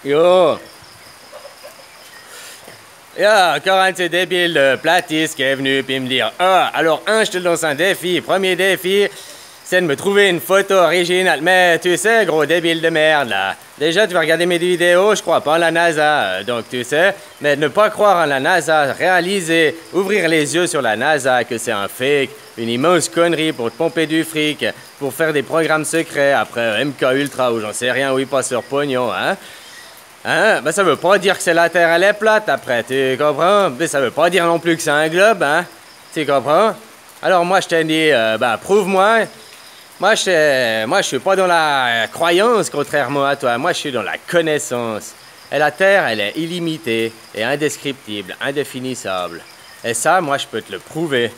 Yo! Il y a encore un de ces débiles de platistes qui est venu puis me dire Ah, alors je te lance un défi. Premier défi, c'est de me trouver une photo originale. Mais tu sais, gros débile de merde, là. Déjà, tu vas regarder mes vidéos, je crois pas en la NASA. Donc, tu sais, mais ne pas croire en la NASA, réaliser, ouvrir les yeux sur la NASA, que c'est un fake, une immense connerie pour te pomper du fric, pour faire des programmes secrets après MK Ultra ou j'en sais rien où ils passent leur pognon, hein. Hein? Ben ça veut pas dire que c'est la Terre, elle est plate après, tu comprends? Ben ça veut pas dire non plus que c'est un globe, hein? Tu comprends? Alors moi je t'ai dit, prouve-moi. Moi je suis pas dans la croyance contrairement à toi, moi je suis dans la connaissance. Et la Terre, elle est illimitée et indescriptible, indéfinissable. Et ça, moi je peux te le prouver.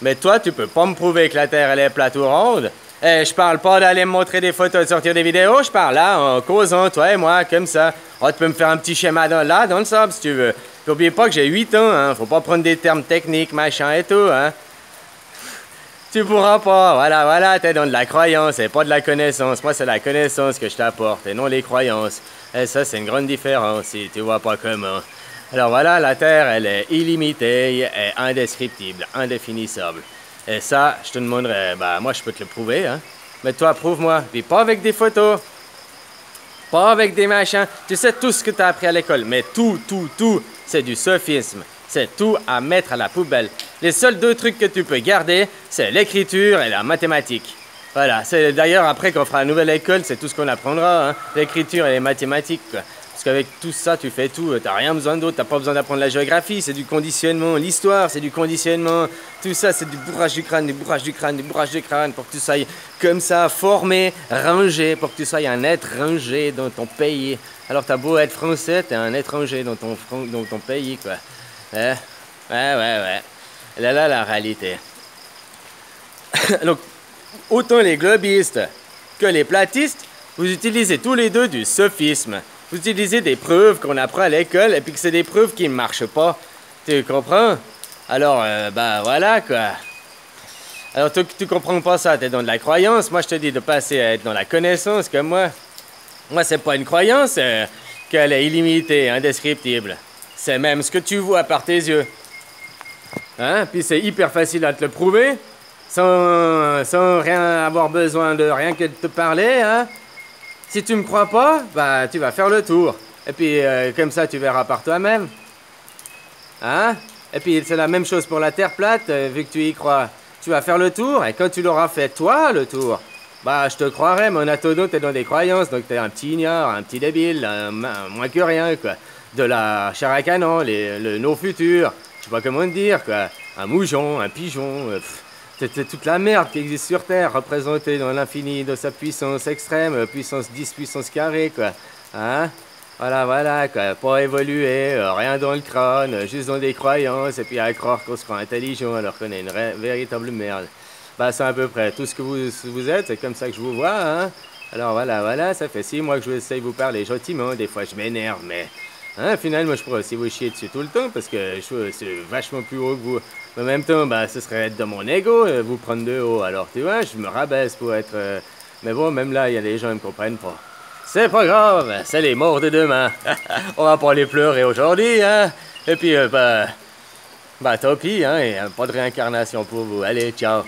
Mais toi, tu peux pas me prouver que la Terre, elle est plate ou ronde. Eh, je parle pas d'aller me montrer des photos, de sortir des vidéos, je parle là, en causant, toi et moi, comme ça. Oh, tu peux me faire un petit schéma dans le sable, si tu veux. Puis n'oubliez pas que j'ai 8 ans, hein. Faut pas prendre des termes techniques, machin et tout, hein. Tu pourras pas, voilà, t'es dans de la croyance et pas de la connaissance. Moi, c'est la connaissance que je t'apporte et non les croyances. Et ça, c'est une grande différence, si tu vois pas comment. Alors voilà, la Terre, elle est illimitée et indescriptible, indéfinissable. Et ça, je te demanderais, moi je peux te le prouver, hein. Mais toi, prouve-moi. Puis pas avec des photos. Pas avec des machins. Tu sais tout ce que tu as appris à l'école. Mais tout, c'est du sophisme. C'est tout à mettre à la poubelle. Les seuls deux trucs que tu peux garder, c'est l'écriture et la mathématique. Voilà, c'est d'ailleurs après qu'on fera une nouvelle école, c'est tout ce qu'on apprendra, hein. L'écriture et les mathématiques, quoi. Parce qu'avec tout ça, tu fais tout, t'as rien besoin d'autre, t'as pas besoin d'apprendre la géographie, c'est du conditionnement, l'histoire, c'est du conditionnement, tout ça, c'est du bourrage du crâne, du bourrage du crâne, du bourrage du crâne, pour que tu sois comme ça, formé, rangé, pour que tu sois un être rangé dans ton pays. Alors t'as beau être français, t'es un étranger dans ton pays, quoi. Ouais. Là, la réalité. Donc, autant les globistes que les platistes, vous utilisez tous les deux du sophisme. Vous utilisez des preuves qu'on apprend à l'école et puis que c'est des preuves qui ne marchent pas. Tu comprends? Alors, voilà, quoi. Alors, tu comprends pas ça, t'es dans de la croyance. Moi, je te dis de passer à être dans la connaissance comme moi. Moi, c'est pas une croyance qu'elle est illimitée, indescriptible. C'est même ce que tu vois par tes yeux. Hein? Puis c'est hyper facile à te le prouver, sans rien avoir besoin de rien que de te parler, hein? Si tu me crois pas, tu vas faire le tour. Et puis, comme ça, tu verras par toi-même. Hein? Et puis, c'est la même chose pour la Terre plate, vu que tu y crois. Tu vas faire le tour, et quand tu l'auras fait, toi, le tour, je te croirai, mais en attendant, t'es dans des croyances, donc t'es un petit ignare, un petit débile, moins que rien, quoi. De la chair à canon, le non-futur, je sais pas comment te dire, quoi. Un moujon, un pigeon, c'est toute la merde qui existe sur Terre, représentée dans l'infini de sa puissance extrême, puissance 10, puissance carrée, quoi. Hein? Voilà, quoi. Pas évoluer, rien dans le crâne, juste dans des croyances, et puis à croire qu'on se croit intelligent alors qu'on est une véritable merde. C'est à peu près tout ce que vous êtes, c'est comme ça que je vous vois, hein? Alors voilà, ça fait 6 mois que je essaye de vous parler gentiment, des fois je m'énerve, mais... Hein, finalement, je pourrais aussi vous chier dessus tout le temps, parce que je suis vachement plus haut que vous. Mais en même temps, ce serait être de mon ego, vous prendre de haut. Alors, tu vois, je me rabaisse pour être... Mais bon, même là, il y a des gens qui me comprennent pas. C'est pas grave, c'est les morts de demain. On va pas les pleurer aujourd'hui, hein. Et puis, tant pis, hein, et pas de réincarnation pour vous. Allez, ciao.